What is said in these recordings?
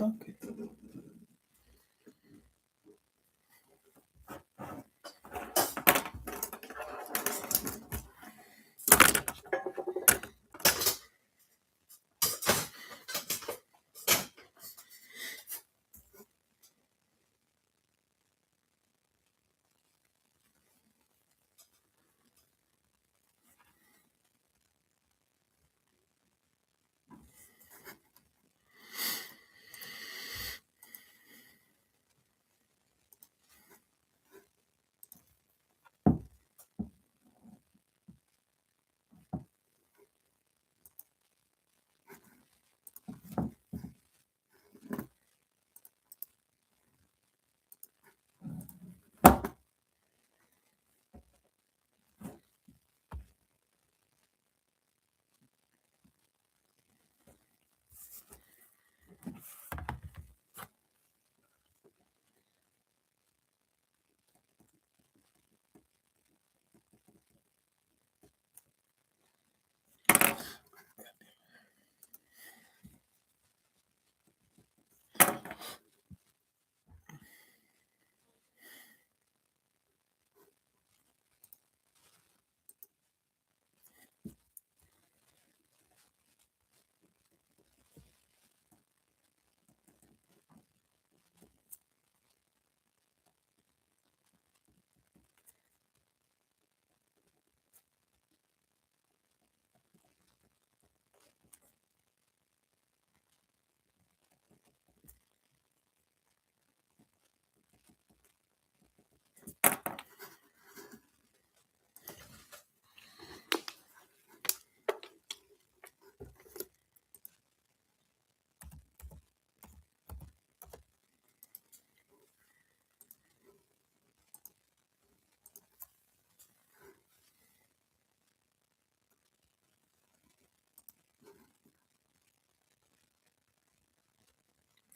fuck?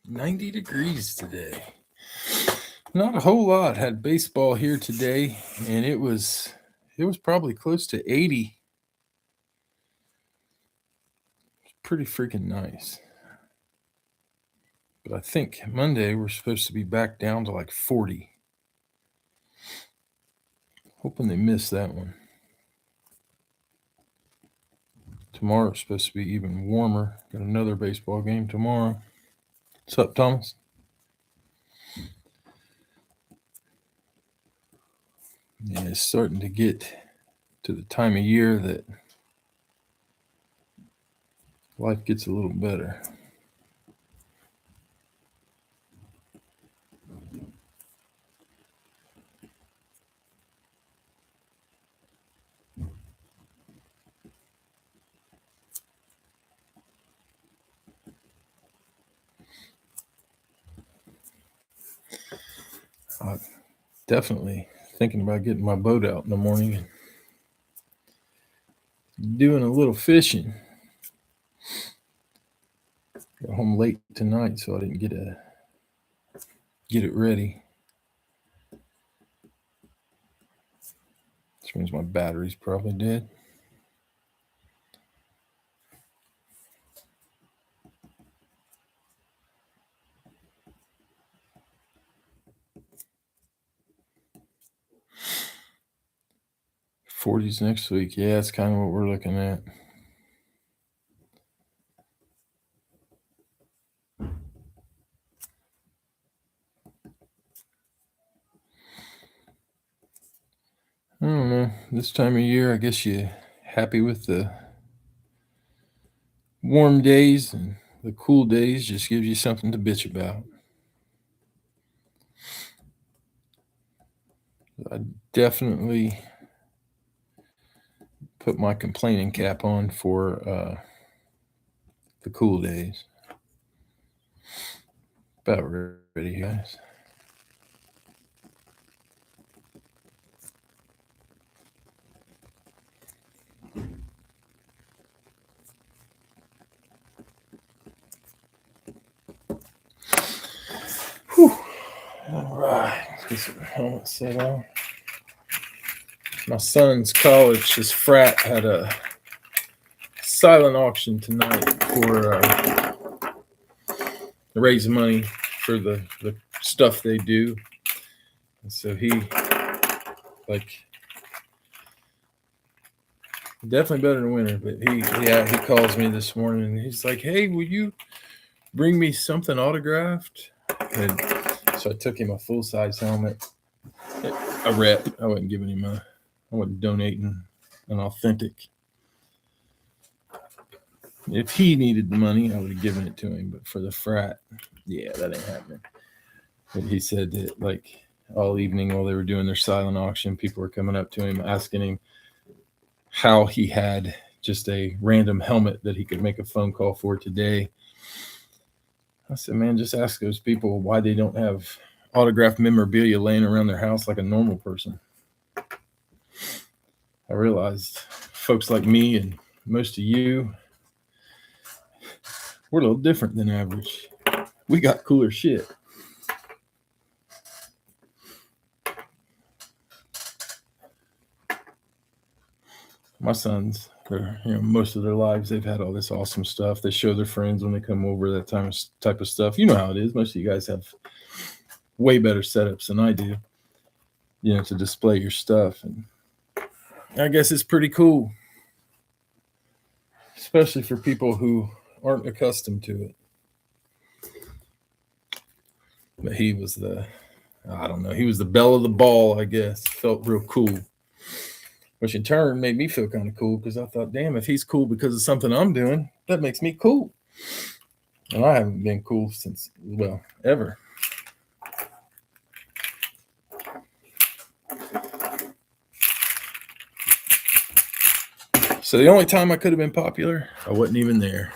$90 degrees today. Not a whole lot. Had baseball here today, and it was probably close to 80. It's pretty freaking nice. But I think Monday we're supposed to be back down to like 40. Hoping they miss that one. Tomorrow's supposed to be even warmer. Got another baseball game tomorrow. What's up, Thomas? Yeah, it's starting to get to the time of year that life gets a little better. Definitely thinking about getting my boat out in the morning and doing a little fishing. Got home late tonight, so I didn't get it ready. Which means my battery's probably dead. '40s next week. Yeah, that's kind of what we're looking at. I don't know. This time of year, I guess you're happy with the warm days, and the cool days just gives you something to bitch about. I definitely put my complaining cap on for the cool days. About ready, guys. Whew. All right. Get some helmet set on. My son's college, his frat, had a silent auction tonight for raise money for the stuff they do. And so he, like, definitely better than winter, but he calls me this morning and he's like, "Hey, will you bring me something autographed?" And so I took him a full-size helmet, a rep. I wasn't giving him I wasn't donating an authentic. If he needed the money, I would have given it to him. But for the frat, yeah, that ain't happening. But he said that, like, all evening while they were doing their silent auction, people were coming up to him asking him how he had just a random helmet that he could make a phone call for today. I said, man, just ask those people why they don't have autographed memorabilia laying around their house like a normal person. I realized folks like me and most of you, we're a little different than average. We got cooler shit. My sons, most of their lives, they've had all this awesome stuff. They show their friends when they come over, that type of stuff. You know how it is. Most of you guys have way better setups than I do, to display your stuff. And I guess it's pretty cool, especially for people who aren't accustomed to it. But he was the belle of the ball, I guess. Felt real cool. Which in turn made me feel kind of cool because I thought, damn, if he's cool because of something I'm doing, that makes me cool. And I haven't been cool since, ever. So the only time I could have been popular, I wasn't even there.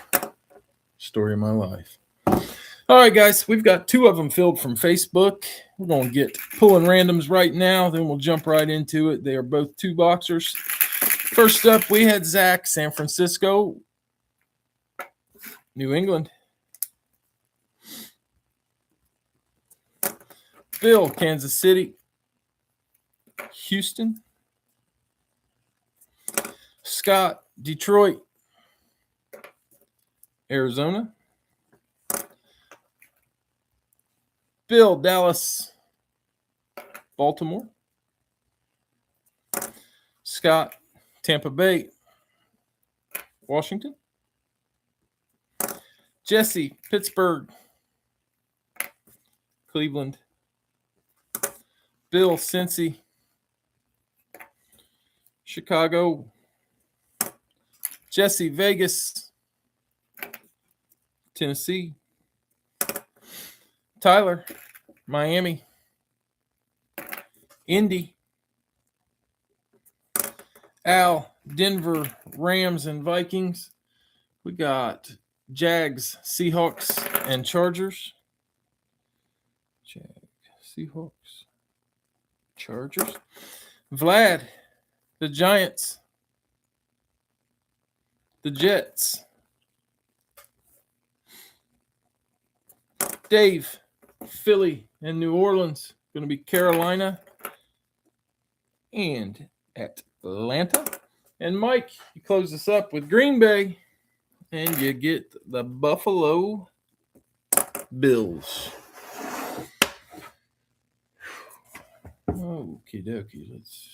Story of my life. All right, guys, we've got 2 of them filled from Facebook. We're going to get pulling randoms right now. Then we'll jump right into it. They are both 2 boxers. First up, we had Zach, San Francisco, New England. Bill, Kansas City, Houston. Scott, Detroit, Arizona. Bill, Dallas, Baltimore. Scott, Tampa Bay, Washington. Jesse, Pittsburgh, Cleveland. Bill, Cincy, Chicago. Jesse, Vegas, Tennessee. Tyler, Miami. Indy. Al, Denver, Rams, and Vikings. We got Jags, Seahawks, and Chargers. Seahawks, Chargers. Vlad, the Giants, the Jets. Dave, Philly, and New Orleans. Going to be Carolina and Atlanta. And Mike, you close this up with Green Bay, and you get the Buffalo Bills. Okie dokie, let's...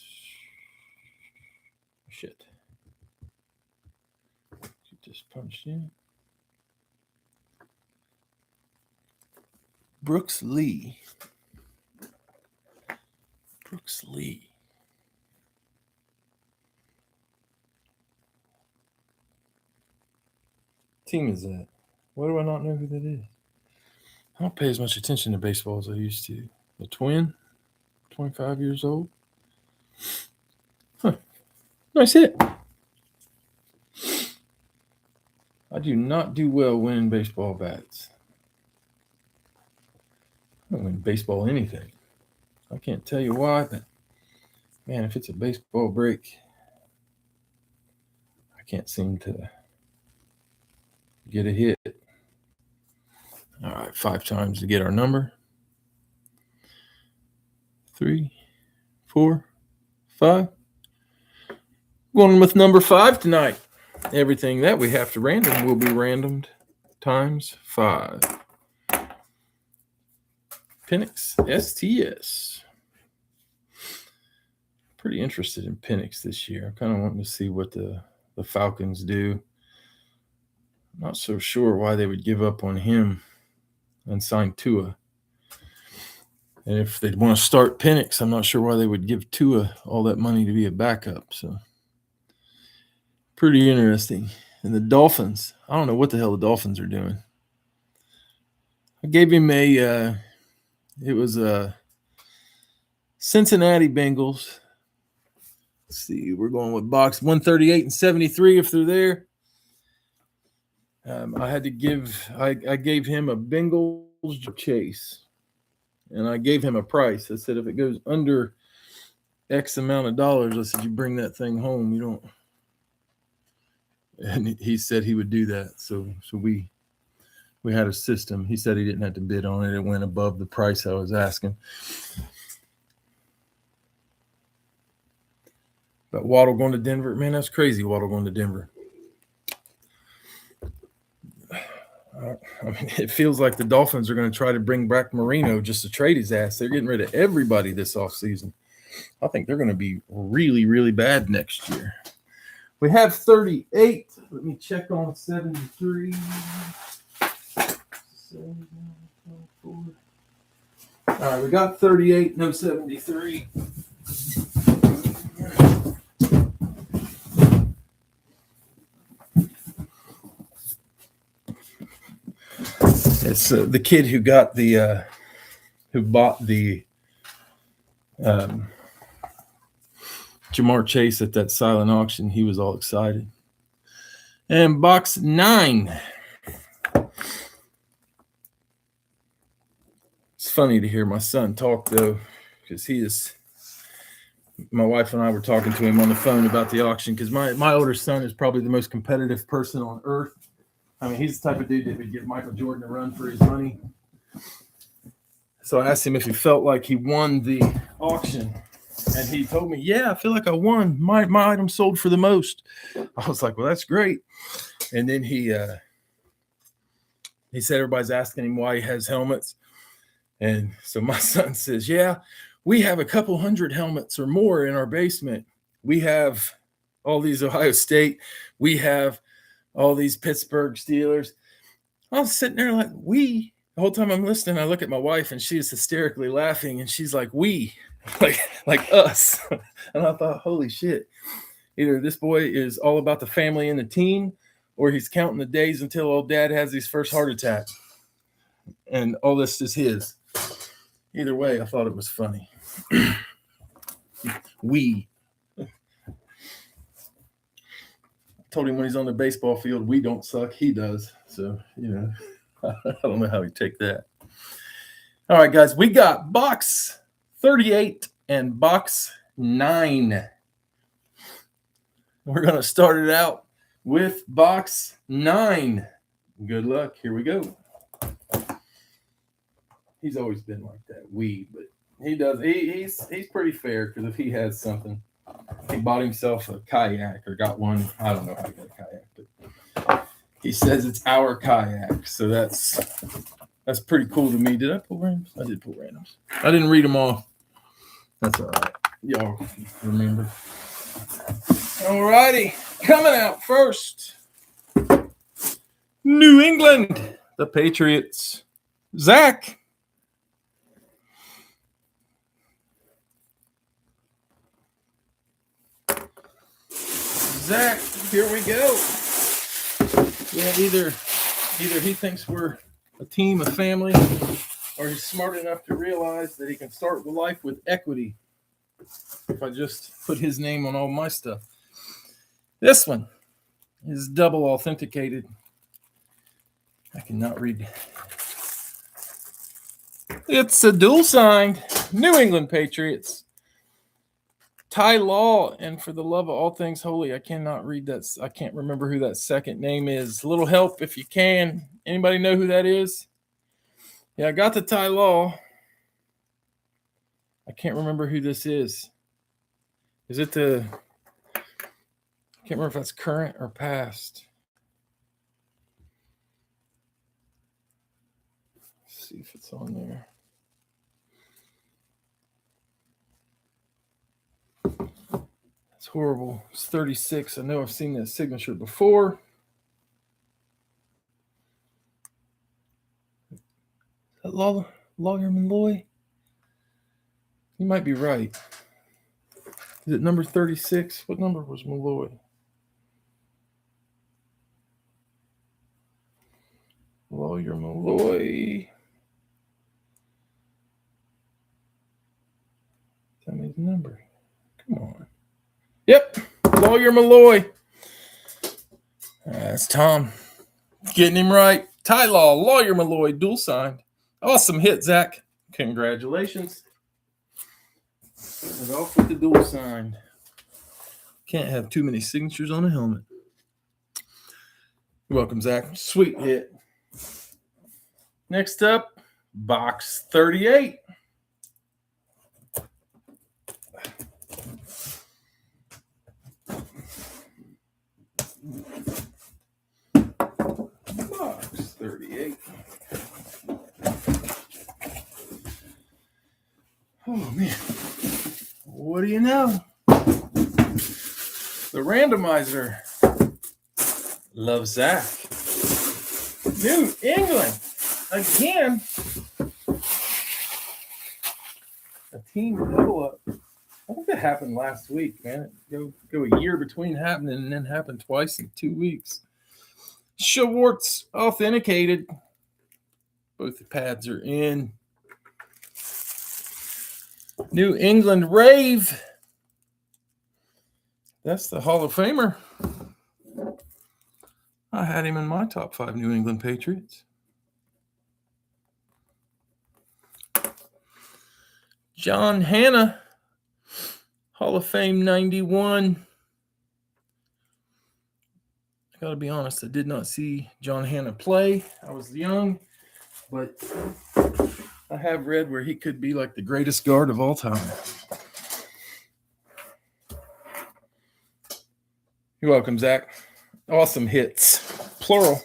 Shit. Get this punched in. Brooks Lee. Team is that? Why do I not know who that is? I don't pay as much attention to baseball as I used to. The Twin, 25 years old. Huh. Nice hit. I do not do well winning baseball bats. I don't win baseball anything. I can't tell you why, but man, if it's a baseball break, I can't seem to get a hit. All right, 5 times to get our number. 3, 4, 5. Going with number 5 tonight. Everything that we have to random will be randomed times 5. Penix STS. Pretty interested in Penix this year. I'm kind of wanting to see what the Falcons do. Not so sure why they would give up on him and sign Tua. And if they'd want to start Penix, I'm not sure why they would give Tua all that money to be a backup. So pretty interesting. And the Dolphins, I don't know what the hell the Dolphins are doing. I gave him it was a Cincinnati Bengals. Let's see, we're going with box 138 and 73 if they're there. I gave him a Bengals chase, and I gave him a price. I said if it goes under X amount of dollars, I said you bring that thing home. You don't. And he said he would do that. So we had a system. He said he didn't have to bid on it. It went above the price I was asking. But Waddle going to Denver, man, that's crazy. Waddle going to Denver. I mean, it feels like the Dolphins are going to try to bring back Marino just to trade his ass. They're getting rid of everybody this offseason. I think they're going to be really, really bad next year. We have 38. Let me check on 73. 7, 4. All right, we got 38, no 73. It's the kid who got who bought the Jamar Chase at that silent auction. He was all excited. And box 9. It's funny to hear my son talk, though, because my wife and I were talking to him on the phone about the auction, because my older son is probably the most competitive person on earth. I mean, he's the type of dude that would give Michael Jordan a run for his money. So I asked him if he felt like he won the auction. And he told me, yeah, I feel like I won. My item sold for the most. I was like, well, that's great. And then he said everybody's asking him why he has helmets. And so my son says, yeah, we have a couple hundred helmets or more in our basement. We have all these Ohio State. We have all these Pittsburgh Steelers. I was sitting there like, we. The whole time I'm listening, I look at my wife, and she's hysterically laughing, and she's like, we. Like us. And I thought, holy shit. Either this boy is all about the family and the team, or he's counting the days until old dad has his first heart attack. And all this is his. Either way, I thought it was funny. We. Told him when he's on the baseball field, we don't suck. He does. So, I don't know how he'd take that. All right, guys, we got box 38 and box 9. We're going to start it out with box 9. Good luck. Here we go. He's always been like that. But he does. He's pretty fair, because if he has something, he bought himself a kayak or got one. I don't know how he got a kayak, but he says it's our kayak. So that's pretty cool to me. Did I pull randoms? I did pull randoms. I didn't read them all. That's all right. Y'all remember. All righty. Coming out first. New England, the Patriots. Zach. Zach, here we go. Yeah, either he thinks we're a team, a family, or he's smart enough to realize that he can start life with equity if I just put his name on all my stuff. This one is double authenticated. I cannot read. It's a dual signed New England Patriots. Ty Law, and for the love of all things holy, I cannot read that. I can't remember who that second name is. A little help if you can. Anybody know who that is? Yeah, I got the Ty Law. I can't remember who this is. Is it I can't remember if that's current or past. Let's see if it's on there. horrible. It's 36. I know I've seen that signature before. Is that Lawyer Malloy? You might be right. Is it number 36? What number was Malloy? Lawyer Malloy. Tell me the number. Come on. Yep. Lawyer Malloy. That's Tom. Getting him right. Ty Law, Lawyer Malloy, dual signed. Awesome hit, Zach. Congratulations. Starting it off with the dual signed. Can't have too many signatures on a helmet. You're welcome, Zach. Sweet hit. Next up, box 38. Box 38. Oh, man. What do you know? The randomizer. Love Zach. New England. Again. A team double up. I think that happened last week, man. Go a year between happening and then happened twice in 2 weeks. Schwartz authenticated. Both the pads are in. New England Rave. That's the Hall of Famer. I had him in my top 5 New England Patriots. John Hannah, Hall of Fame 91. I got to be honest, I did not see John Hannah play. I was young, but I have read where he could be like the greatest guard of all time. You're welcome, Zach. Awesome hits. Plural.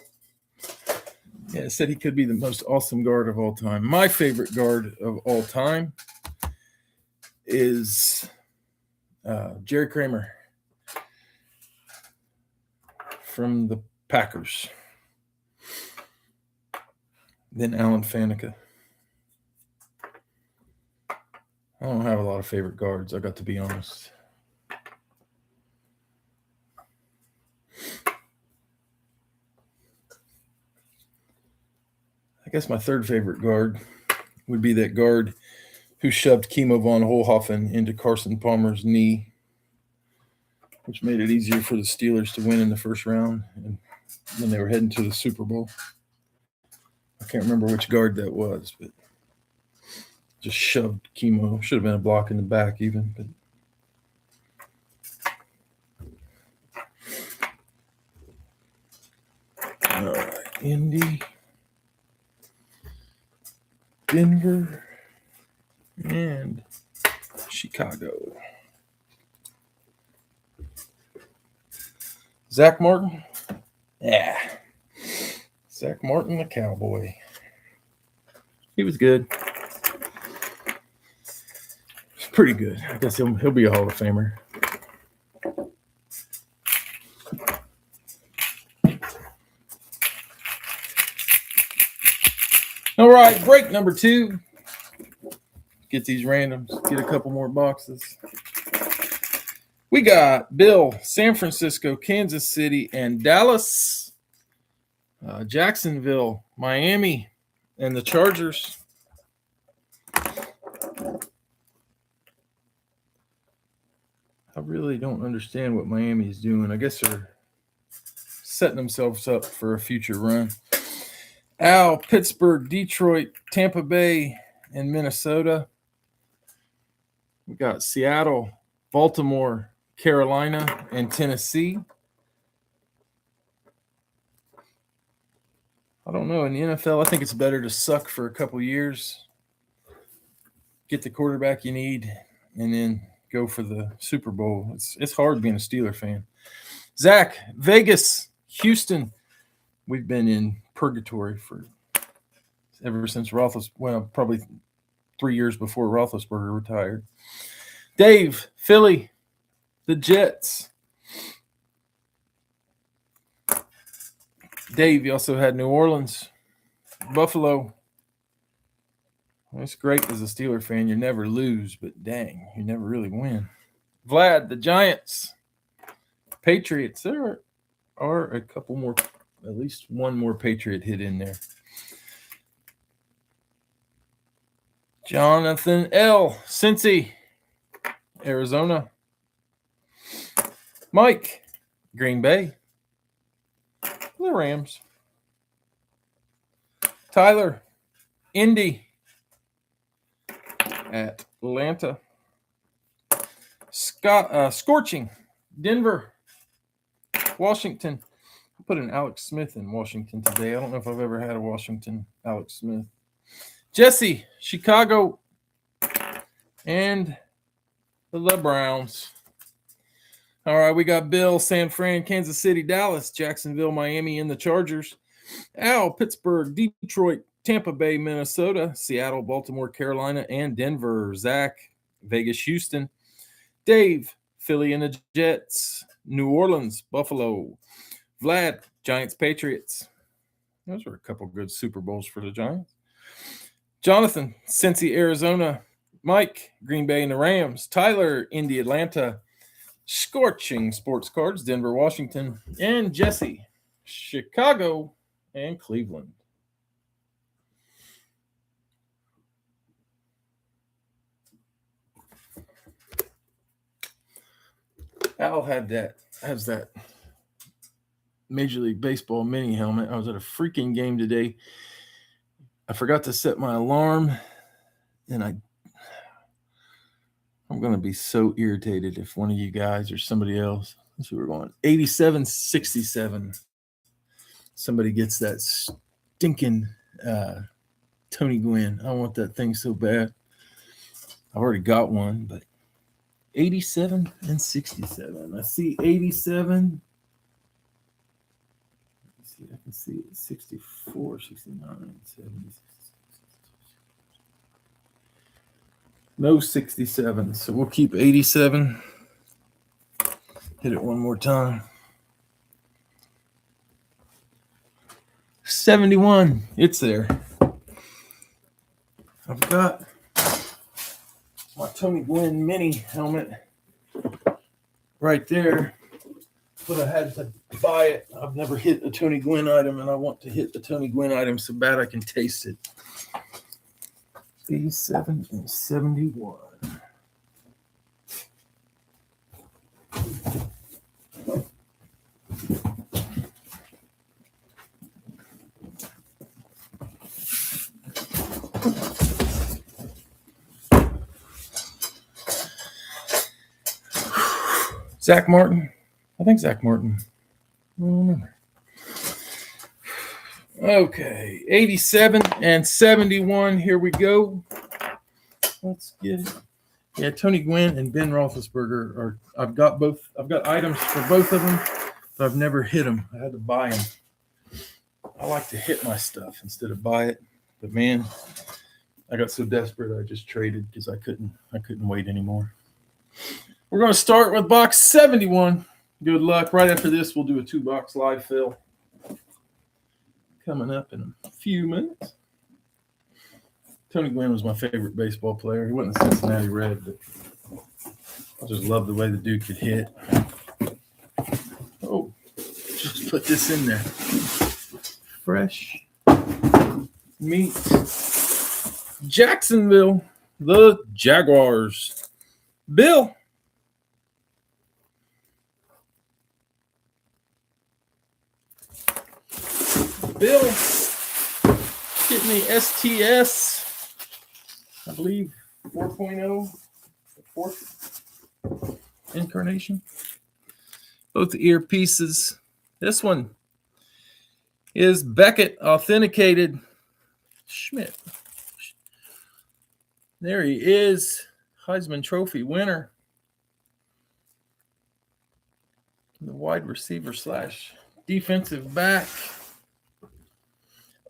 Yeah, it said he could be the most awesome guard of all time. My favorite guard of all time is Jerry Kramer from the Packers. Then Alan Faneca. I don't have a lot of favorite guards, I got to be honest. I guess my third favorite guard would be that guard who shoved Kimo von Holhoffen into Carson Palmer's knee, which made it easier for the Steelers to win in the first round and when they were heading to the Super Bowl. I can't remember which guard that was, but just shoved Kimo. Should have been a block in the back even. But all right, Indy, Denver, and Chicago. Zach Martin? Yeah. Zach Martin, the Cowboy. He was good. He's pretty good. I guess he'll be a Hall of Famer. All right, break number 2. Get these randoms. Get a couple more boxes. We got Bill, San Francisco, Kansas City, and Dallas. Jacksonville, Miami, and the Chargers. I really don't understand what Miami is doing. I guess they're setting themselves up for a future run. Al, Pittsburgh, Detroit, Tampa Bay, and Minnesota. We got Seattle, Baltimore, Carolina, and Tennessee. I don't know. In the NFL, I think it's better to suck for a couple years, get the quarterback you need, and then go for the Super Bowl. It's hard being a Steeler fan. Zach, Vegas, Houston. We've been in purgatory ever since probably 3 years before Roethlisberger retired. Dave, Philly, The Jets. Dave, you also had New Orleans. Buffalo. That's great as a Steeler fan. You never lose, but dang, you never really win. Vlad, the Giants. Patriots. There are a couple more, at least one more Patriot hit in there. Jonathan L. Cincy, Arizona. Mike, Green Bay. The Rams. Tyler, Indy. Atlanta. Scott, Scorching, Denver. Washington. I put an Alex Smith in Washington today. I don't know if I've ever had a Washington Alex Smith. Jesse, Chicago, and the Browns. All right, we got Bill, San Fran, Kansas City, Dallas, Jacksonville, Miami, and the Chargers. Al, Pittsburgh, Detroit, Tampa Bay, Minnesota, Seattle, Baltimore, Carolina, and Denver. Zach, Vegas, Houston. Dave, Philly and the Jets. New Orleans, Buffalo. Vlad, Giants, Patriots. Those were a couple good Super Bowls for the Giants. Jonathan, Cincy, Arizona. Mike, Green Bay and the Rams. Tyler, Indy, Atlanta. Scorching Sports Cards, Denver, Washington. And Jesse, Chicago and Cleveland. Al has that Major League Baseball mini helmet. I was at a freaking game today. I forgot to set my alarm, and I'm going to be so irritated if one of you guys or somebody else, let's see, we're going 87-67. Somebody gets that stinking Tony Gwynn. I want that thing so bad. I've already got one, but 87-67. I see 87. Let's see, I can see it. 64, 69, 70. No 67. So we'll keep 87. Hit it one more time. 71. It's there. I've got my Tony Gwynn mini helmet right there, but I had to buy it. I've never hit a Tony Gwynn item, and I want to hit the Tony Gwynn item so bad I can taste it. 87-71. Zach Martin. I think Zach Martin. I don't remember. Okay, 87-71. Here we go. Let's get it. Yeah, Tony Gwynn and Ben Roethlisberger are. I've got both. I've got items for both of them, but I've never hit them. I had to buy them. I like to hit my stuff instead of buy it. But man, I got so desperate I just traded because I couldn't wait anymore. We're going to start with box 71. Good luck. Right after this, we'll do a 2-box live fill. Coming up in a few minutes. Tony Gwynn was my favorite baseball player. He wasn't a Cincinnati Red, but I just love the way the dude could hit. Oh, just put this in there. Fresh meat. Jacksonville, the Jaguars. Bill. Bill, getting the STS, I believe 4.0, fourth incarnation. Both earpieces. This one is Beckett Authenticated Schmidt. There he is, Heisman Trophy winner. The wide receiver / defensive back.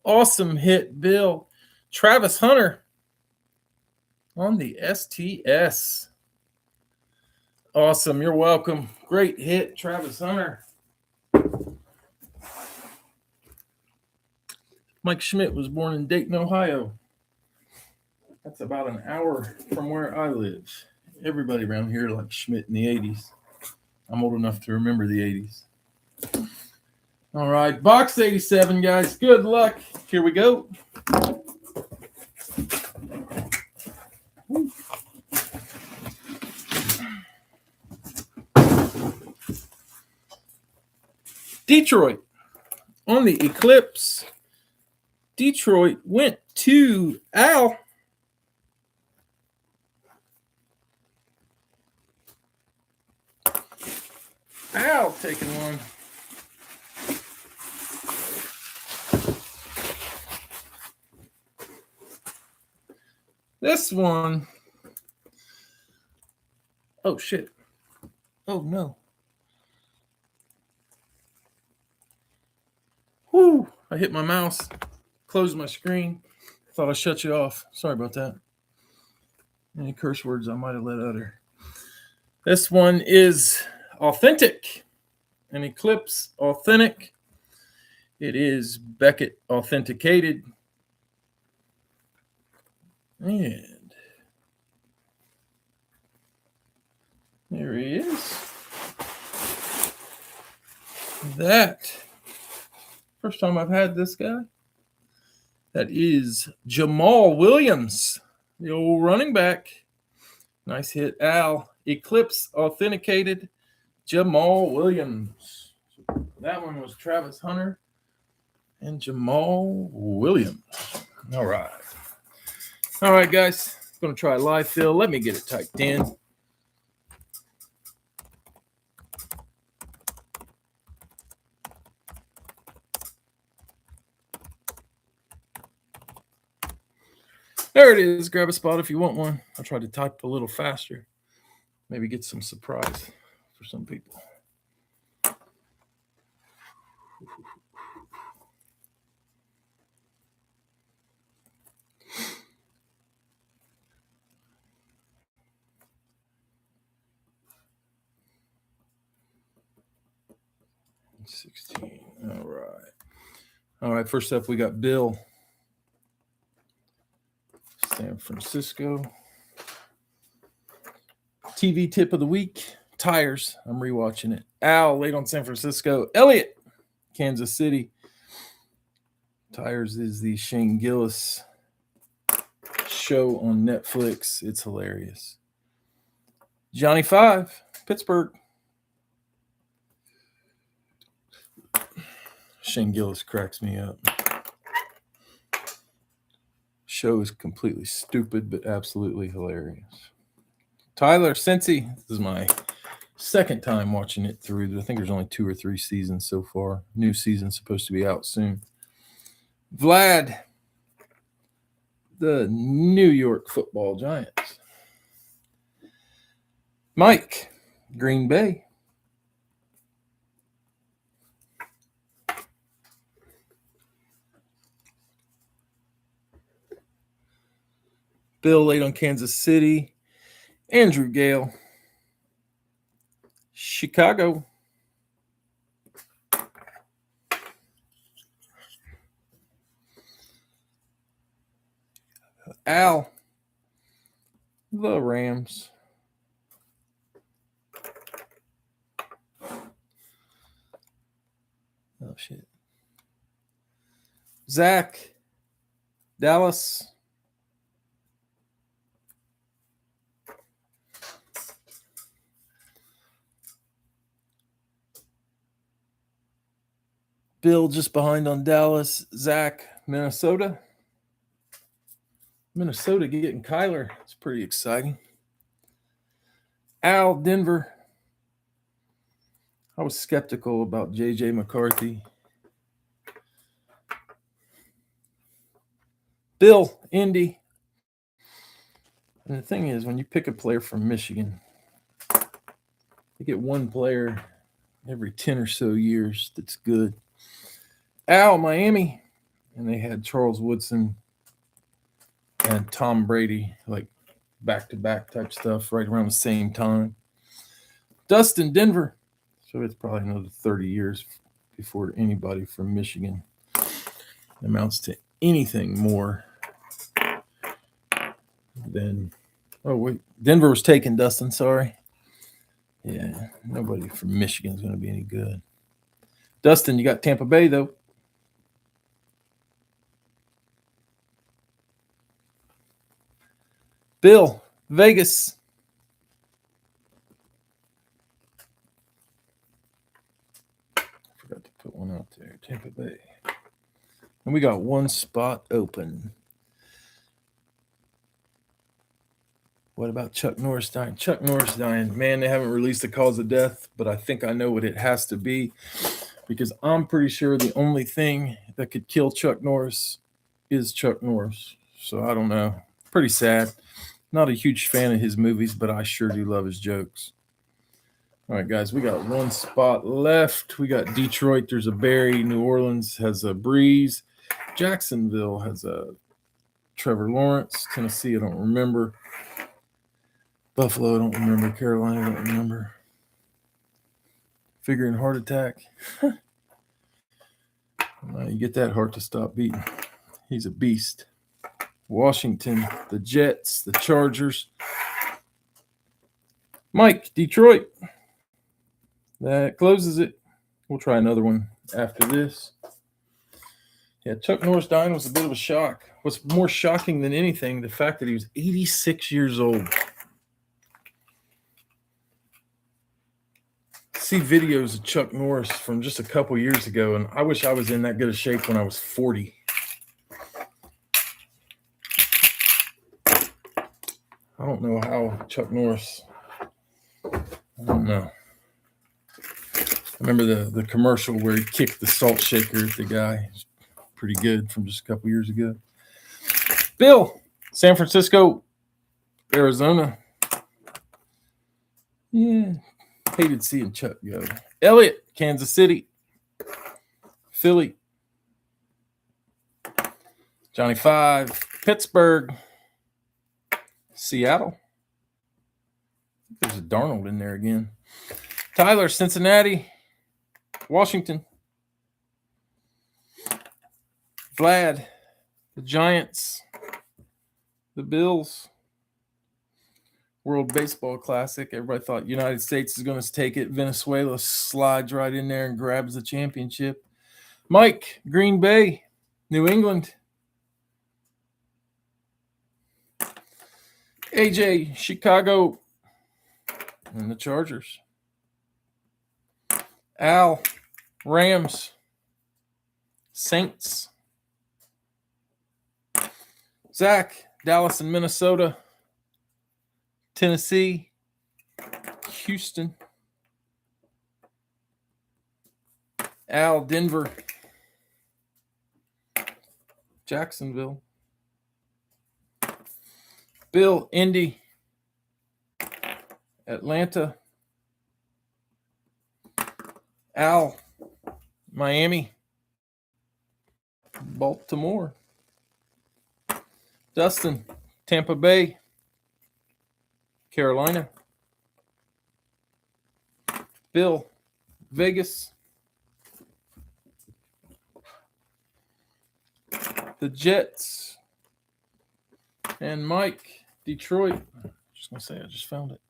Awesome hit, Bill. Travis Hunter on the STS. Awesome. You're welcome. Great hit, Travis Hunter. Mike Schmidt was born in Dayton, Ohio. That's about an hour from where I live. Everybody around here liked Schmidt in the 80s. I'm old enough to remember the 80s. All right, box 87, guys. Good luck. Here we go. Detroit. On the Eclipse, Detroit went to Al. Al taking one. This one. Oh, shit. Oh, no. Whoo! I hit my mouse. Closed my screen. Thought I shut you off. Sorry about that. Any curse words I might have let utter. This one is authentic. An Eclipse authentic. It is Beckett authenticated. And there he is. That, first time I've had this guy. That is Jamal Williams, the old running back. Nice hit, Al. Eclipse authenticated, Jamal Williams. That one was Travis Hunter and Jamal Williams. All right. All right, guys. Going to try live fill. Let me get it typed in. There it is. Grab a spot if you want one. I'll try to type a little faster. Maybe get some surprise for some people. $16. All right. All right. First up, we got Bill. San Francisco. TV tip of the week. Tires. I'm rewatching it. Al, late on San Francisco. Elliott, Kansas City. Tires is the Shane Gillis show on Netflix. It's hilarious. Johnny 5, Pittsburgh. Shane Gillis cracks me up. Show is completely stupid, but absolutely hilarious. Tyler, Cincy. This is my second time watching it through. I think there's only 2 or 3 seasons so far. New season's supposed to be out soon. Vlad, the New York Football Giants. Mike, Green Bay. Bill, late on Kansas City. Andrew Gale, Chicago. Al, the Rams. Oh, shit. Zach, Dallas. Bill just behind on Dallas. Zach, Minnesota. Minnesota getting Kyler. It's pretty exciting. Al, Denver. I was skeptical about J.J. McCarthy. Bill, Indy. And the thing is, when you pick a player from Michigan, you get one player every 10 or so years that's good. Al, Miami. And they had Charles Woodson and Tom Brady, like back-to-back type stuff right around the same time. Dustin, Denver. So it's probably another 30 years before anybody from Michigan amounts to anything more than. Oh, wait. Denver was taken, Dustin. Sorry. Yeah, nobody from Michigan is going to be any good. Dustin, you got Tampa Bay, though. Bill, Vegas. Forgot to put one out there. Tampa Bay. And we got one spot open. What about Chuck Norris dying? Chuck Norris dying. Man, they haven't released the cause of death, but I think I know what it has to be because I'm pretty sure the only thing that could kill Chuck Norris is Chuck Norris. So I don't know. Pretty sad. Not a huge fan of his movies, but I sure do love his jokes. All right, guys, we got one spot left. We got Detroit. There's a Barry. New Orleans has a Breeze. Jacksonville has a Trevor Lawrence. Tennessee, I don't remember. Buffalo, I don't remember. Carolina, I don't remember. Figuring heart attack. You get that heart to stop beating. He's a beast. Washington, the Jets, the Chargers. Mike, Detroit. That closes it. We'll try another one after this. Yeah, Chuck Norris dying was a bit of a shock. What's more shocking than anything, the fact that he was 86 years old. See videos of Chuck Norris from just a couple years ago, and I wish I was in that good a shape when I was 40. I don't know how Chuck Norris. I don't know. I remember the commercial where he kicked the salt shaker at the guy. It's pretty good from just a couple years ago. Bill, San Francisco, Arizona. Yeah. Hated seeing Chuck go. Elliott, Kansas City. Philly. Johnny Five, Pittsburgh. Seattle. There's a Darnold in there again. Tyler, Cincinnati. Washington. Vlad, the Giants. The Bills. World Baseball Classic. Everybody thought United States is going to take it. Venezuela slides right in there and grabs the championship. Mike, Green Bay, New England. AJ, Chicago, and the Chargers. Al, Rams, Saints. Zach, Dallas and Minnesota. Tennessee, Houston. Al, Denver. Jacksonville. Bill, Indy. Atlanta. Al, Miami. Baltimore. Dustin, Tampa Bay. Carolina. Bill, Vegas. The Jets. And Mike, Detroit. Just going to say I just found it.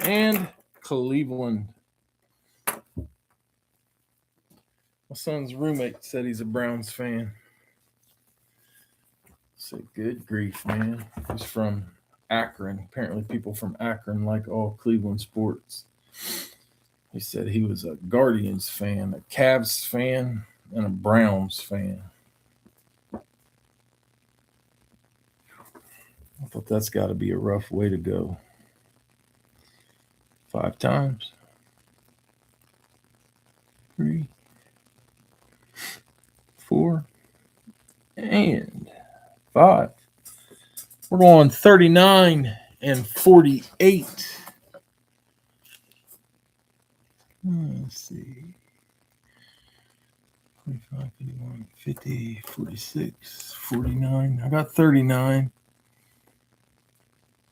And Cleveland. My son's roommate said he's a Browns fan. Say, good grief, man. He's from Akron. Apparently people from Akron like all Cleveland sports. He said he was a Guardians fan, a Cavs fan, and a Browns fan. I thought that's got to be a rough way to go. 5 times. 3, 4, and 5. We're going 39 and 48. Let's see. 25, 51, 50, 46, 49. I got 39.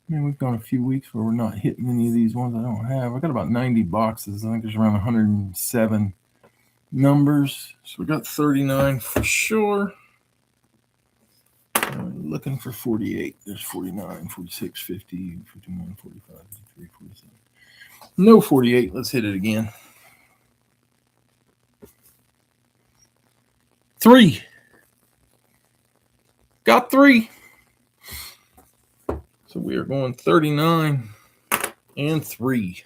Man, we've gone a few weeks where we're not hitting any of these ones I don't have. I got about 90 boxes. I think there's around 107 numbers. So we got 39 for sure. Looking for 48. There's 49, 46, 50, 51, 45, 53, 47. No 48. Let's hit it again. 3. Got 3. So we are going 39 and 3.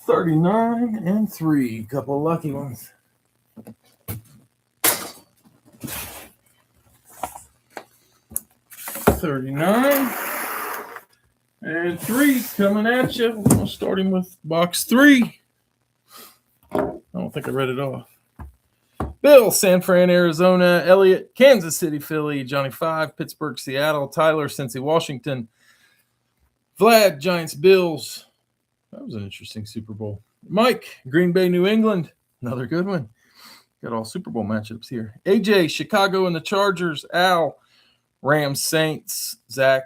$39 and 3. Couple lucky ones. $39 and 3 coming at you. We're going to start him with box 3. I don't think I read it off. Bill, San Fran, Arizona. Elliot, Kansas City, Philly. Johnny 5, Pittsburgh, Seattle. Tyler, Cincy, Washington. Vlad, Giants, Bills. That was an interesting Super Bowl. Mike, Green Bay, New England. Another good one. Got all Super Bowl matchups here. AJ, Chicago and the Chargers. Al, Rams, Saints. Zach,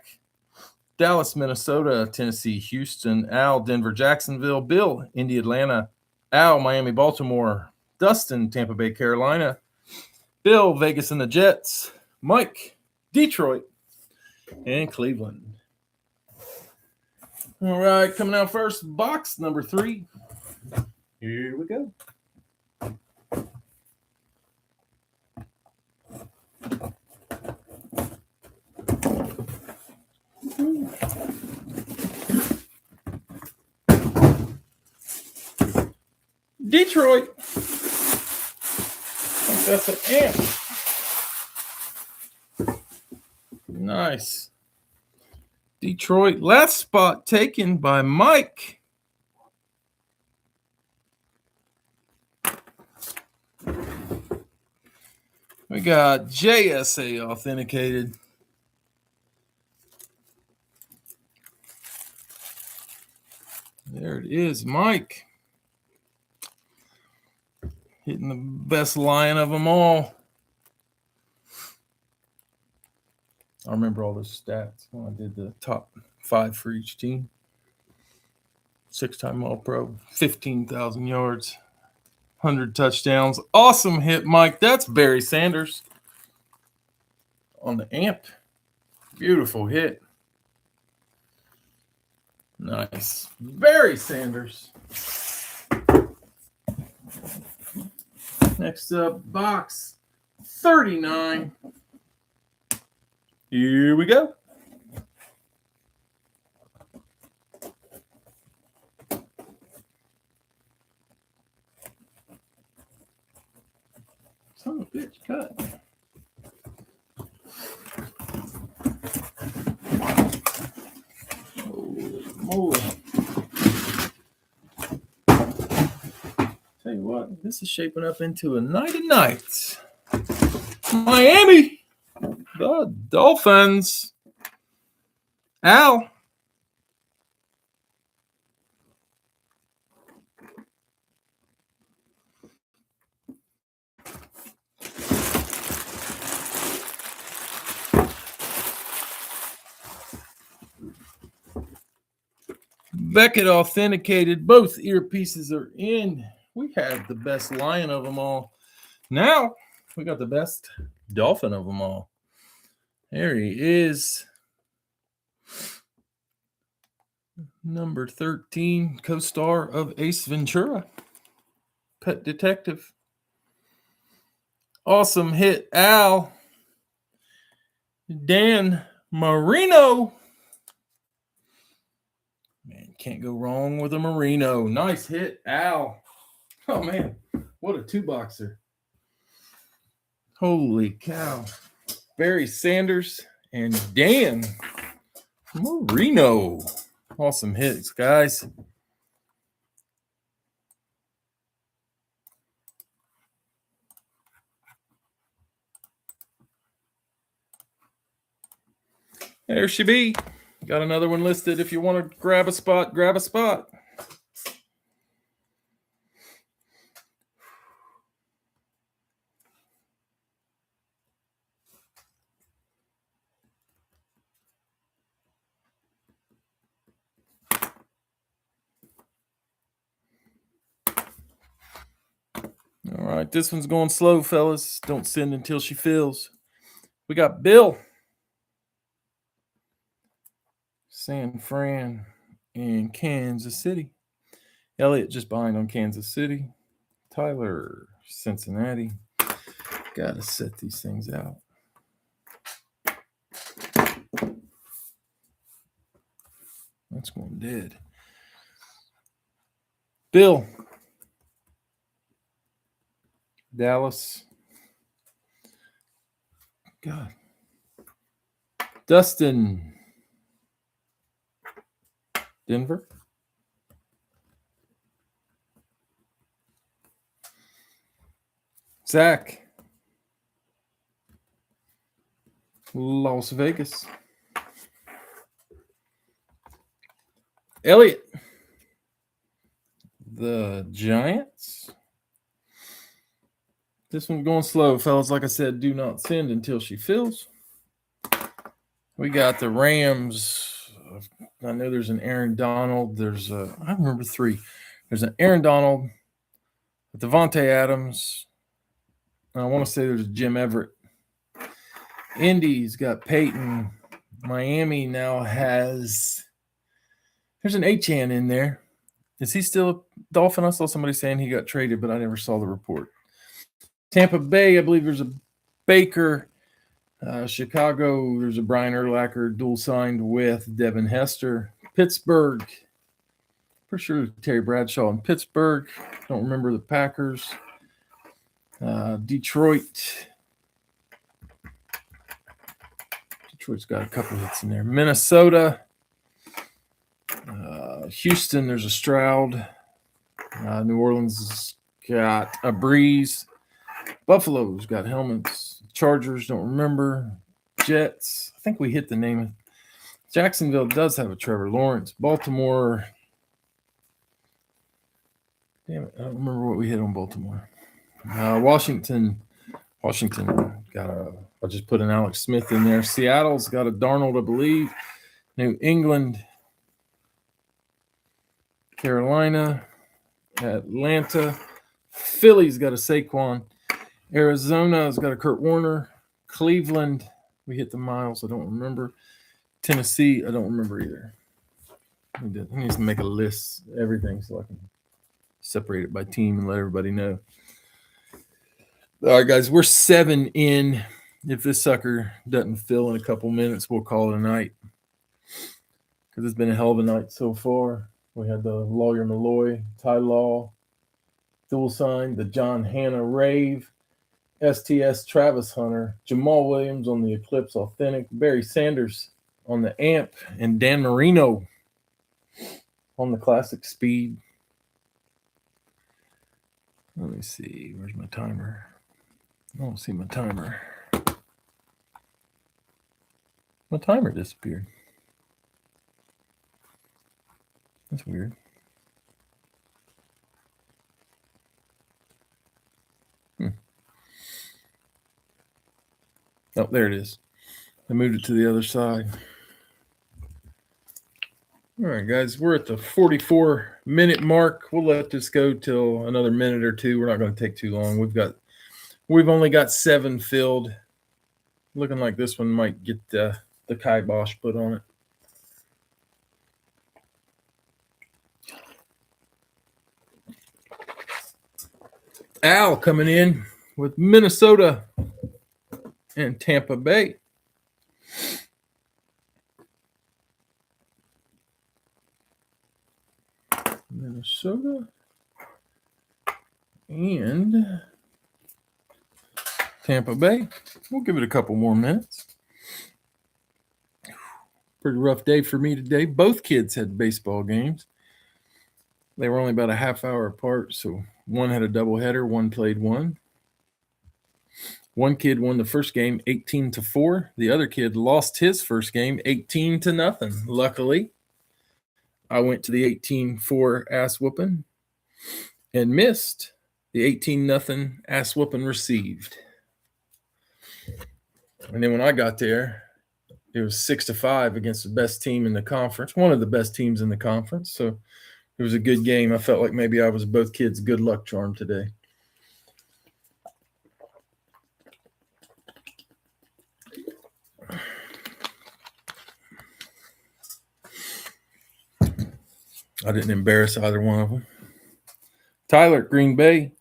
Dallas, Minnesota. Tennessee, Houston. Al, Denver, Jacksonville. Bill, Indy, Atlanta. Al, Miami, Baltimore. Dustin, Tampa Bay, Carolina. Bill, Vegas and the Jets. Mike, Detroit. And Cleveland. All right, coming out first, box number 3. Here we go. Detroit. I think that's an amp. Nice. Detroit. Last spot taken by Mike. We got JSA authenticated. There it is, Mike. Hitting the best lion of them all. I remember all those stats when I did the top 5 for each team. 6-time All-Pro, 15,000 yards, 100 touchdowns. Awesome hit, Mike. That's Barry Sanders on the amp. Beautiful hit. Nice. Barry Sanders. Next up, box 39. Here we go. Son of a bitch, cut. Holy moly. Tell you what, this is shaping up into a night of nights. Miami, the Dolphins. Al. Beckett authenticated. Both earpieces are in. We have the best lion of them all. Now we got the best dolphin of them all. There he is. Number 13, co-star of Ace Ventura. Pet Detective. Awesome hit, Al. Dan Marino. Man, can't go wrong with a Marino. Nice hit, Al. Oh, man. What a 2-boxer. Holy cow. Barry Sanders and Dan Marino. Awesome hits, guys. There she be. Got another one listed. If you want to grab a spot, grab a spot. All right, this one's going slow, fellas. Don't send until she fills. We got Bill, San Fran, and Kansas City. Elliot just behind on Kansas City. Tyler, Cincinnati. Got to set these things out. That's going dead. Bill, Dallas. God. Dustin, Denver. Zach, Las Vegas. Elliot, the Giants. This one's going slow, fellas. Like I said, do not send until she fills. We got the Rams. I know there's an Aaron Donald. I remember 3. There's an Aaron Donald, Devontae Adams. I want to say there's Jim Everett. Indy's got Peyton. Miami now has. There's an Achane in there. Is he still a Dolphin? I saw somebody saying he got traded, but I never saw the report. Tampa Bay, I believe there's a Baker. Chicago, there's a Brian Urlacher dual signed with Devin Hester. Pittsburgh, for sure Terry Bradshaw in Pittsburgh. Don't remember the Packers. Detroit's got a couple hits in there. Minnesota, Houston, there's a Stroud. New Orleans has got a Breeze. Buffalo's got helmets. Chargers, don't remember. Jets, I think we hit the name. Jacksonville does have a Trevor Lawrence. Baltimore, damn it, I don't remember what we hit on Baltimore. Washington got I'll just put an Alex Smith in there. Seattle's got a Darnold, I believe. New England, Carolina, Atlanta. Philly's got a Saquon. Arizona's got a Kurt Warner. Cleveland, we hit the miles. I don't remember. Tennessee, I don't remember either. I need to make a list of everything so I can separate it by team and let everybody know. All right, guys, we're 7 in. If this sucker doesn't fill in a couple minutes, we'll call it a night. Because it's been a hell of a night so far. We had the Lawyer Malloy, Ty Law, dual sign, the John Hanna Rave, STS Travis Hunter, Jamal Williams on the Eclipse Authentic, Barry Sanders on the Amp, and Dan Marino on the Classic Speed. Let me see. Where's my timer? I don't see my timer. My timer disappeared. That's weird. Oh, there it is. I moved it to the other side. All right, guys, we're at the 44-minute mark. We'll let this go till another minute or two. We're not going to take too long. We've only got 7 filled. Looking like this one might get the kibosh put on it. Al coming in with Minnesota and Tampa Bay. Minnesota and Tampa Bay. We'll give it a couple more minutes. Pretty rough day for me today. Both kids had baseball games. They were only about a half hour apart, so one had a doubleheader, one played one. One kid won the first game 18-4. The other kid lost his first game 18-0. Luckily, I went to the 18-4 ass whooping and missed the 18-0 ass whooping received. And then when I got there, it was 6-5 against the best team in the conference, one of the best teams in the conference. So it was a good game. I felt like maybe I was both kids' good luck charm today. I didn't embarrass either one of them. Tyler, Green Bay.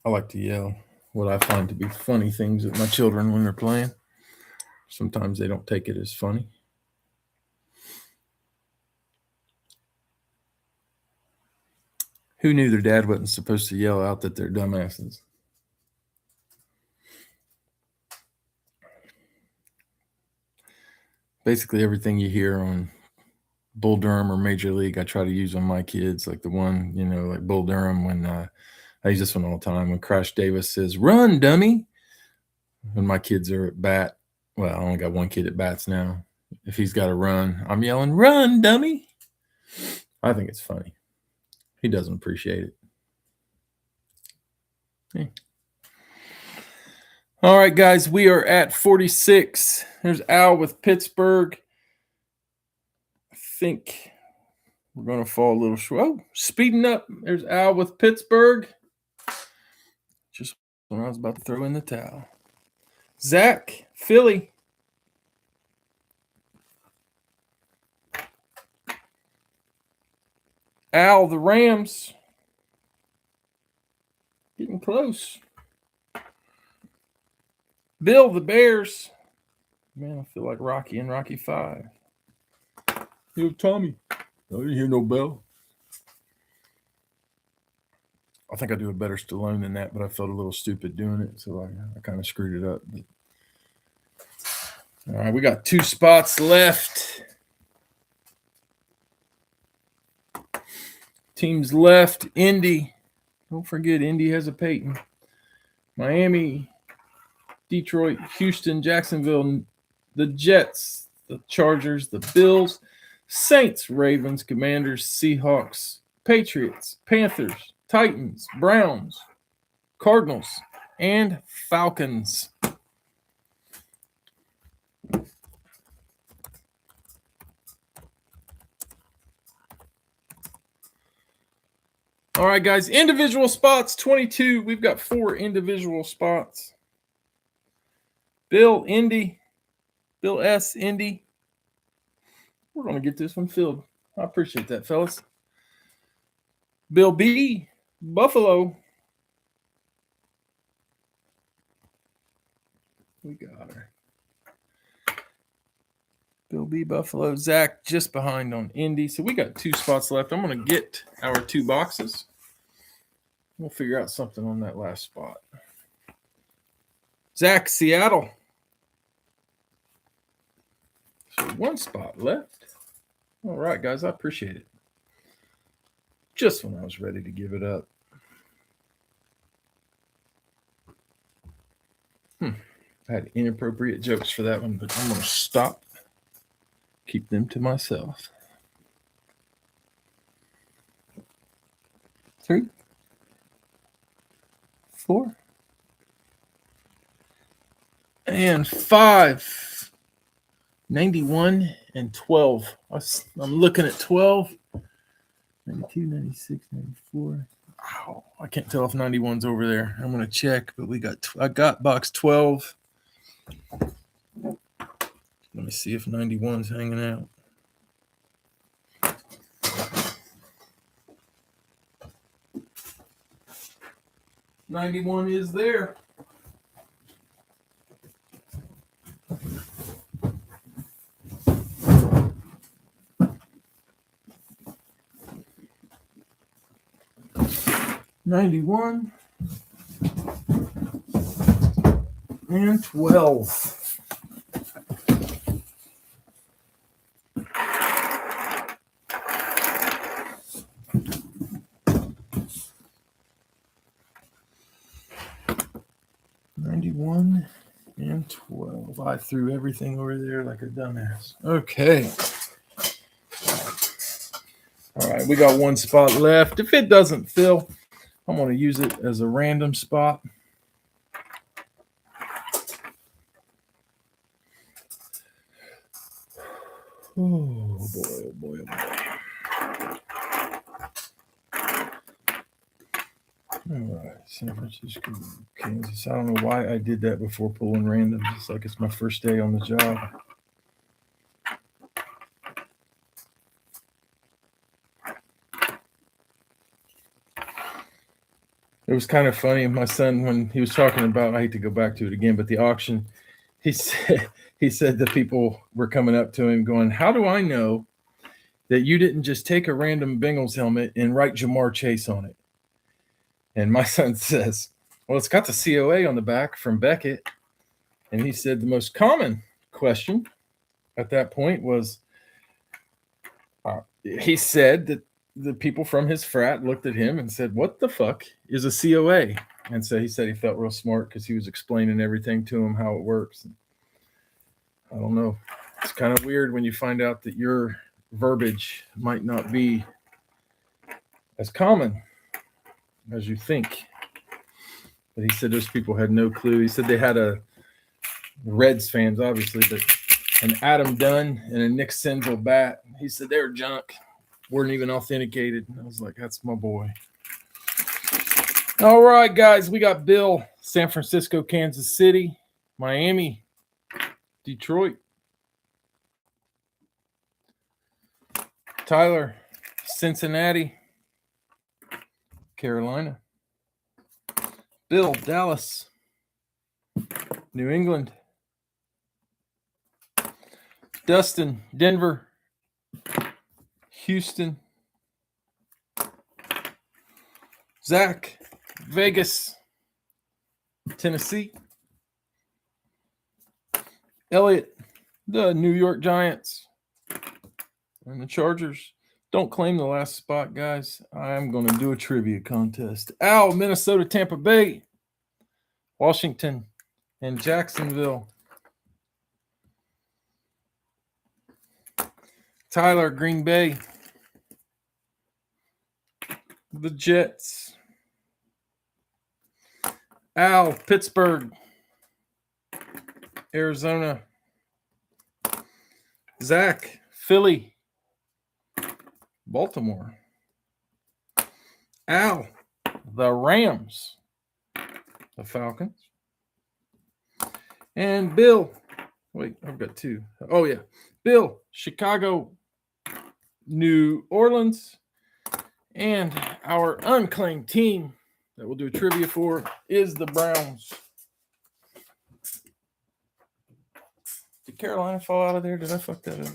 I like to yell what I find to be funny things at my children when they're playing. Sometimes they don't take it as funny. Who knew their dad wasn't supposed to yell out that they're dumbasses? Basically, everything you hear on Bull Durham or Major League, I try to use on my kids. Like the one, like Bull Durham, when I use this one all the time. When Crash Davis says, "Run, dummy." When my kids are at bat, well, I only got one kid at bats now. If he's got to run, I'm yelling, "Run, dummy." I think it's funny. He doesn't appreciate it. Yeah. All right, guys, we are at 46. There's Al with Pittsburgh. I think we're going to fall a little short. Oh, speeding up. There's Al with Pittsburgh. Just when I was about to throw in the towel. Zach, Philly. Al, the Rams. Getting close. Bill, the Bears. Man, I feel like Rocky in Rocky 5. Yo, Tommy. I didn't hear no bell. I think I do a better Stallone than that, but I felt a little stupid doing it, so I kind of screwed it up. But... All right, we got 2 spots left. Teams left. Indy. Don't forget, Indy has a Peyton. Miami, Detroit, Houston, Jacksonville, the Jets, the Chargers, the Bills, Saints, Ravens, Commanders, Seahawks, Patriots, Panthers, Titans, Browns, Cardinals, and Falcons. All right, guys, individual spots, 22. We've got 4 individual spots. Bill, Indy. Bill S, Indy. We're going to get this one filled. I appreciate that, fellas. Bill B, Buffalo. We got her. Bill B, Buffalo. Zach just behind on Indy. So we got 2 spots left. I'm going to get our 2 boxes. We'll figure out something on that last spot. Zach, Seattle. So 1 spot left. All right, guys, I appreciate it. Just when I was ready to give it up. I had inappropriate jokes for that one, but I'm going to stop. Keep them to myself. 3, 4, and 5. 91 and 12. I'm looking at 12. 92, 96, 94. Ow, I can't tell if 91's over there. I'm going to check, but I got box 12. Let me see if 91's hanging out. '91 is there. '91 and 12. 1 and 12. I threw everything over there like a dumbass. Okay. All right, we got one spot left. If it doesn't fill, I'm going to use it as a random spot. Oh boy, oh boy, oh boy. All right, San Francisco, Kansas. I don't know why I did that before pulling random. It's like it's my first day on the job. It was kind of funny. My son, when he was talking about, I hate to go back to it again, but the auction, he said the people were coming up to him going, "How do I know that you didn't just take a random Bengals helmet and write Jamar Chase on it?" And my son says, "Well, it's got the COA on the back from Beckett." And he said the most common question at that point was, he said that the people from his frat looked at him and said, "What the fuck is a COA?" And so he said he felt real smart because he was explaining everything to him, how it works. And I don't know. It's kind of weird when you find out that your verbiage might not be as common as you think. But he said those people had no clue. He said they had a Reds fans, obviously, but an Adam Dunn and a Nick Senzel bat. He said they were junk, weren't even authenticated. And I was like, that's my boy. All right, guys, we got Bill, San Francisco, Kansas City, Miami, Detroit. Tyler, Cincinnati, Carolina. Bill, Dallas, New England. Dustin, Denver, Houston. Zach, Vegas, Tennessee. Elliot, the New York Giants. And the Chargers. Don't claim the last spot, guys. I'm going to do a trivia contest. Al, Minnesota, Tampa Bay, Washington, and Jacksonville. Tyler, Green Bay, the Jets. Al, Pittsburgh, Arizona. Zach, Philly, Baltimore. Al, the Rams, the Falcons. And Bill, wait, I've got two. Oh, yeah. Bill, Chicago, New Orleans. And our unclaimed team that we'll do trivia for is the Browns. Did Carolina fall out of there? Did I fuck that up?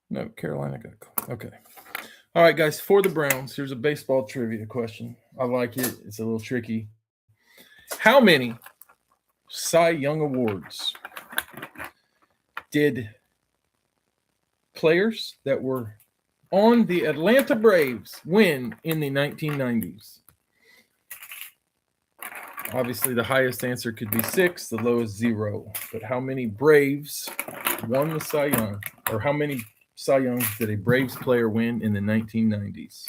No, Carolina got. Okay. All right, guys, for the Browns, here's a baseball trivia question. I like it. It's a little tricky. How many Cy Young Awards did players that were on the Atlanta Braves win in the 1990s? Obviously, the highest answer could be 6, the lowest 0. But how many Braves won the Cy Young? Or how many Cy Youngs did a Braves player win in the 1990s?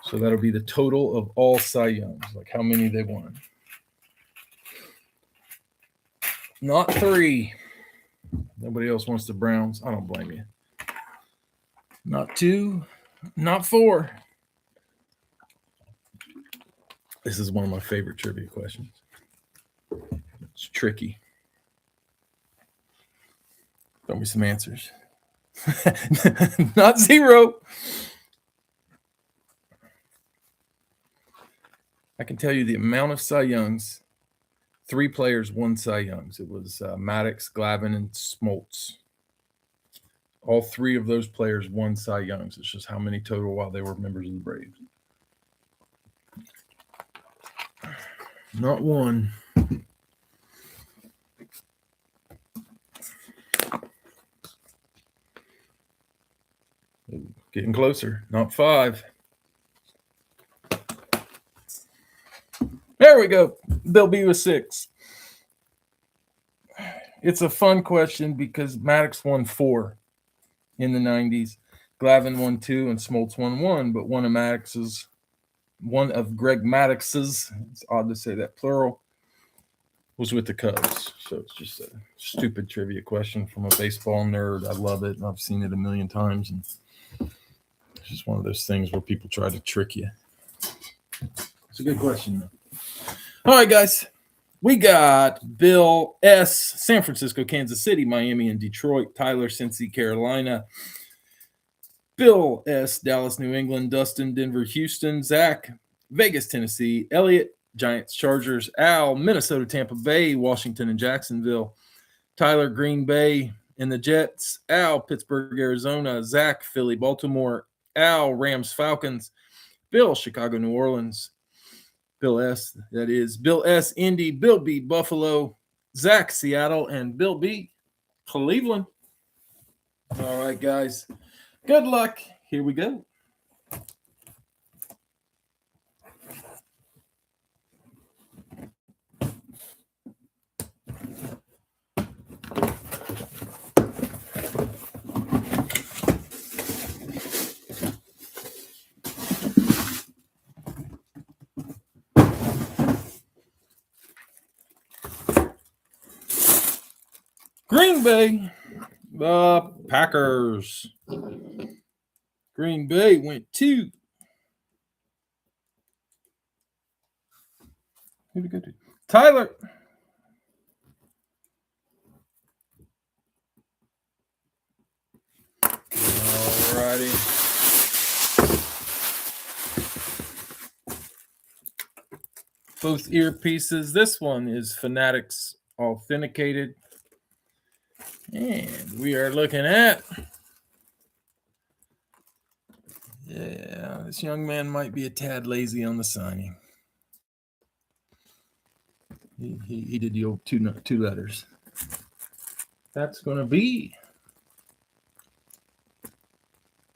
So that'll be the total of all Cy Youngs, like how many they won. Not 3. Nobody else wants the Browns. I don't blame you. Not 2. Not 4. This is one of my favorite trivia questions. It's tricky. Throw me some answers. Not 0. I can tell you the amount of Cy Youngs. 3 players won Cy Youngs. It was Maddox, Glavine, and Smoltz. All 3 of those players won Cy Youngs. It's just how many total while they were members of the Braves. Not 1. Getting closer. Not 5. There we go. Bill B with 6. It's a fun question because Maddox won 4 in the 90s. Glavine won 2 and Smoltz won 1, but one of Greg Maddox's, it's odd to say that plural, was with the Cubs. So it's just a stupid trivia question from a baseball nerd. I love it. I've seen it a million times. And it's just one of those things where people try to trick you. It's a good question, though. All right, guys. We got Bill S., San Francisco, Kansas City, Miami, and Detroit. Tyler, Cincy, Carolina. Bill S., Dallas, New England. Dustin, Denver, Houston. Zach, Vegas, Tennessee. Elliot, Giants, Chargers. Al, Minnesota, Tampa Bay. Washington, and Jacksonville. Tyler, Green Bay, and the Jets. Al, Pittsburgh, Arizona. Zach, Philly, Baltimore. Al, Rams, Falcons. Bill, Chicago, New Orleans. Bill S., that is. Bill S., Indy. Bill B., Buffalo. Zach, Seattle. And Bill B., Cleveland. All right, guys. Good luck. Here we go. Green Bay, the Packers. Green Bay went 2. Who'd it go to? Tyler. All righty. Both earpieces. This one is Fanatics authenticated. And we are looking at, this young man might be a tad lazy on the signing. He did the old two letters. That's going to be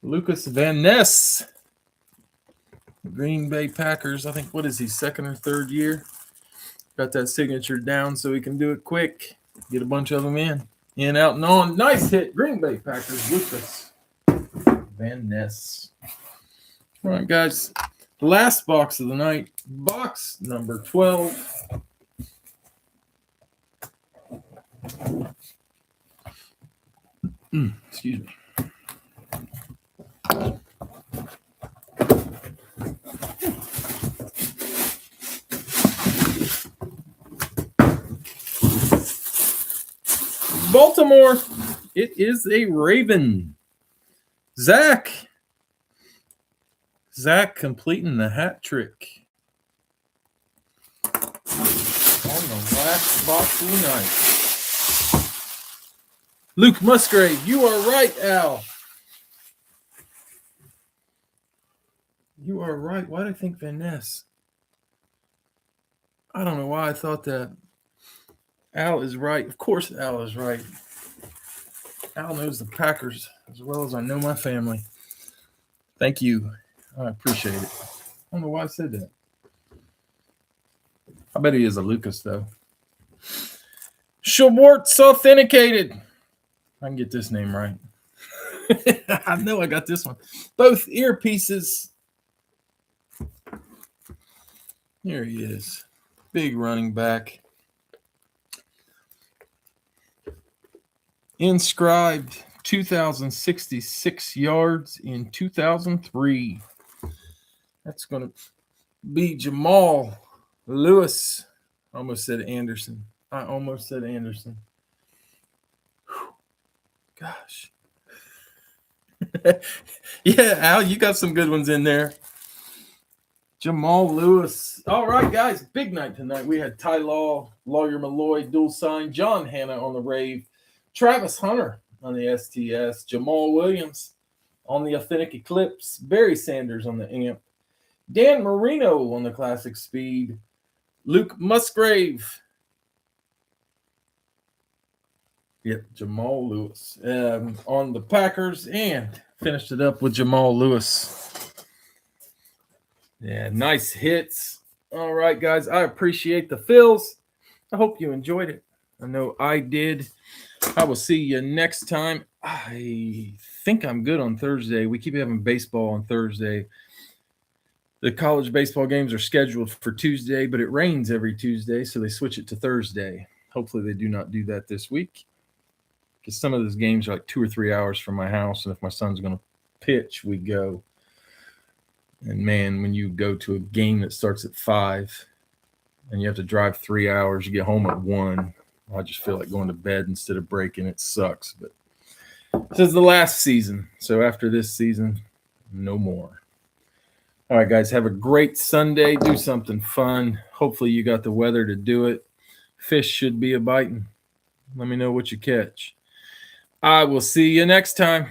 Lucas Van Ness, Green Bay Packers. I think, what is he, second or third year? Got that signature down so we can do it quick. Get a bunch of them in. In, out, and on. Nice hit. Green Bay Packers. Lucas Van Ness. All right, guys. The last box of the night. Box number 12. Excuse me. Baltimore, it is a Raven. Zach completing the hat trick on the last box of the night. Luke Musgrave, you are right, Al. You are right. Why did I think Van Ness? I don't know why I thought that. Al is right. Of course Al is right. Al knows the Packers as well as I know my family. Thank you. I appreciate it. I don't know why I said that. I bet he is a Lucas, though. Schwartz authenticated. I can get this name right. I know I got this one. Both earpieces. Here he is. Big running back. Inscribed 2,066 yards in 2003. That's going to be Jamal Lewis. I almost said Anderson. Whew. Gosh. Yeah, Al, you got some good ones in there. Jamal Lewis. All right, guys. Big night tonight. We had Ty Law, Lawyer Malloy, dual sign, John Hanna on the Rave, Travis Hunter on the STS, Jamal Williams on the Authentic Eclipse, Barry Sanders on the Amp, Dan Marino on the Classic Speed, Luke Musgrave. Yep, Jamal Lewis on the Packers, and finished it up with Jamal Lewis. Yeah, nice hits. All right, guys. I appreciate the fills. I hope you enjoyed it. I know I did. I will see you next time. I think I'm good on Thursday. We keep having baseball on Thursday. The college baseball games are scheduled for Tuesday, but it rains every Tuesday, so they switch it to Thursday. Hopefully, they do not do that this week, because some of those games are like 2 or 3 hours from my house, and if my son's going to pitch, we go. And man, when you go to a game that starts at 5 and you have to drive 3 hours, you get home at 1. I just feel like going to bed instead of breaking. It sucks. But this is the last season. So after this season, no more. All right, guys, have a great Sunday. Do something fun. Hopefully you got the weather to do it. Fish should be a biting. Let me know what you catch. I will see you next time.